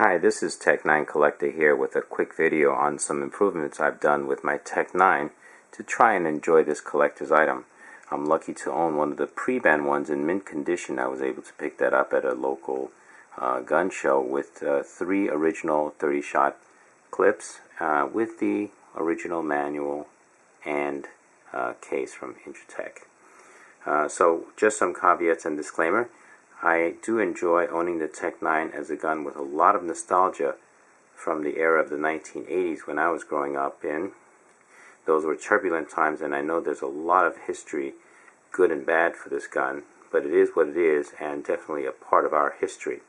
Hi, this is Tec-9 Collector here with a quick video on some improvements I've done with my Tec-9 to try and enjoy this collector's item. I'm lucky to own one of the pre-ban ones in mint condition. I was able to pick that up at a local gun show with 3 original 30-shot clips with the original manual and case from Intratec. So just some caveats and disclaimer. I do enjoy owning the Tec-9 as a gun with a lot of nostalgia from the era of the 1980s when I was growing up in. Those were turbulent times, and I know there's a lot of history, good and bad, for this gun, but it is what it is and definitely a part of our history.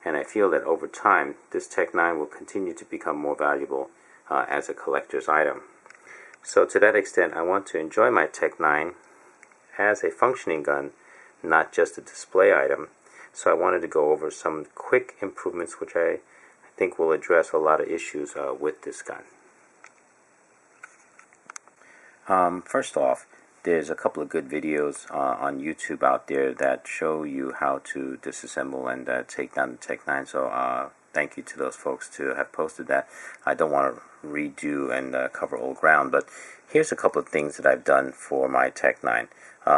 And I feel that over time this Tec-9 will continue to become more valuable as a collector's item. So to that extent, I want to enjoy my Tec-9 as a functioning gun, not just a display item. So I wanted to go over some quick improvements which I think will address a lot of issues with this gun. First off, there's a couple of good videos on YouTube out there that show you how to disassemble and take down the Tec-9. So thank you to those folks to have posted that. I don't want to redo and cover old ground, but here's a couple of things that I've done for my Tec-9.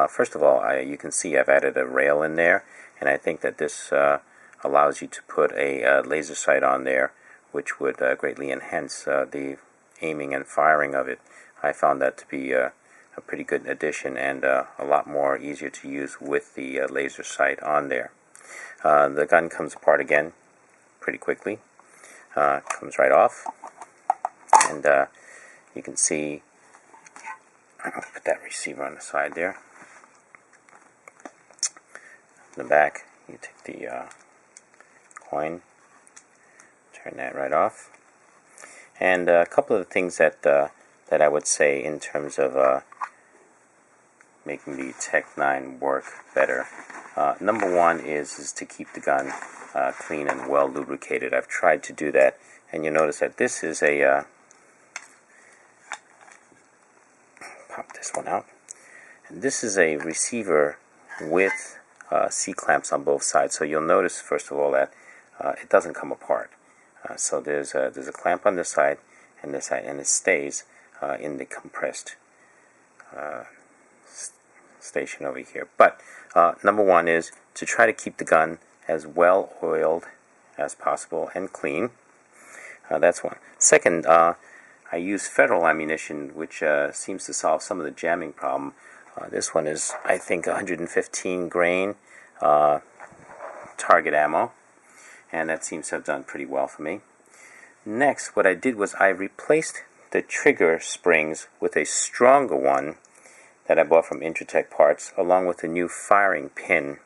First of all, you can see I've added a rail in there, and I think that this allows you to put a laser sight on there, which would greatly enhance the aiming and firing of it. I found that to be a pretty good addition and a lot more easier to use with the laser sight on there. The gun comes apart again pretty quickly. Comes right off, and you can see I'll put that receiver on the side there. In the back, you take the coin, turn that right off, and a couple of things that I would say in terms of making the Tec-9 work better. Number one is to keep the gun clean and well lubricated. I've tried to do that, and you notice that this is a pop this one out. And this is a receiver with C-clamps on both sides. So you'll notice, first of all, that it doesn't come apart. So there's a clamp on this side and this side, and it stays in the compressed station over here. But number one is to try to keep the gun as well oiled as possible and clean. That's one. Second, I use Federal ammunition, which seems to solve some of the jamming problem. This one is, I think, 115 grain target ammo, and that seems to have done pretty well for me. Next, what I did was I replaced the trigger springs with a stronger one that I bought from Intratec Parts, along with a new firing pin.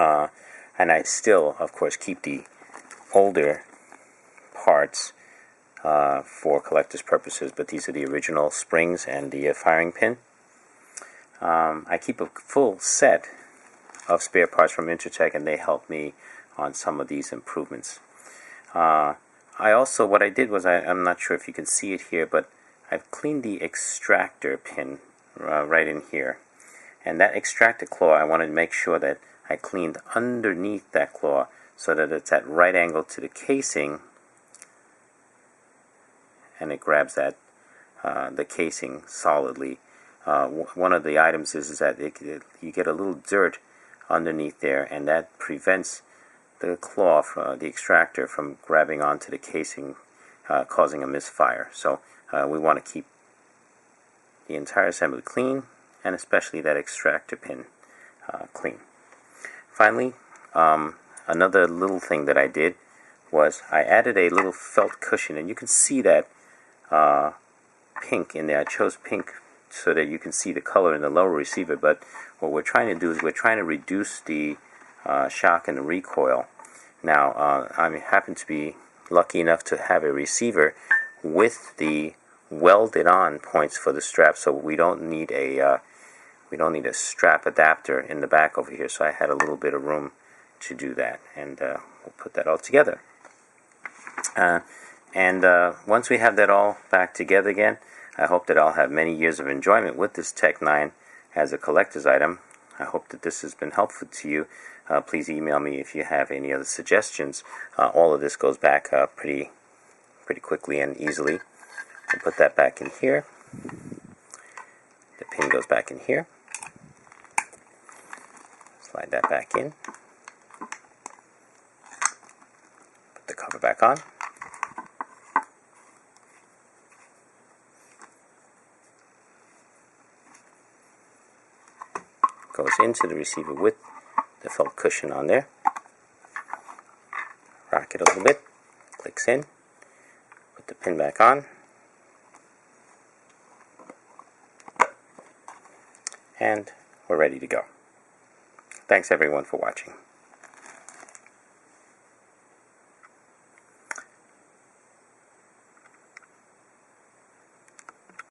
And I still, of course, keep the older parts for collector's purposes, but these are the original springs and the firing pin. I keep a full set of spare parts from Intratec, and they help me on some of these improvements. What I did was, I'm not sure if you can see it here, but I've cleaned the extractor pin right in here. And that extractor claw, I wanted to make sure that I cleaned underneath that claw so that it's at right angle to the casing, and it grabs that the casing solidly. One of the items is that you get a little dirt underneath there, and that prevents the claw, the extractor, from grabbing onto the casing, causing a misfire. So we want to keep the entire assembly clean, and especially that extractor pin clean. Finally, another little thing that I did was I added a little felt cushion, and you can see that pink in there. I chose pink so that you can see the color in the lower receiver, but what we're trying to do is we're trying to reduce the shock and the recoil. Now, I happen to be lucky enough to have a receiver with the welded on points for the strap, so we don't need a strap adapter in the back over here. So I had a little bit of room to do that, and we'll put that all together. Once we have that all back together again, I hope that I'll have many years of enjoyment with this Tec-9 as a collector's item. I hope that this has been helpful to you. Please email me if you have any other suggestions. All of this goes back pretty quickly and easily. I'll put that back in here. The pin goes back in here. Slide that back in. Put the cover back on. Goes into the receiver with the felt cushion on there. Rock it a little bit. Clicks in. Put the pin back on. And we're ready to go. Thanks everyone for watching.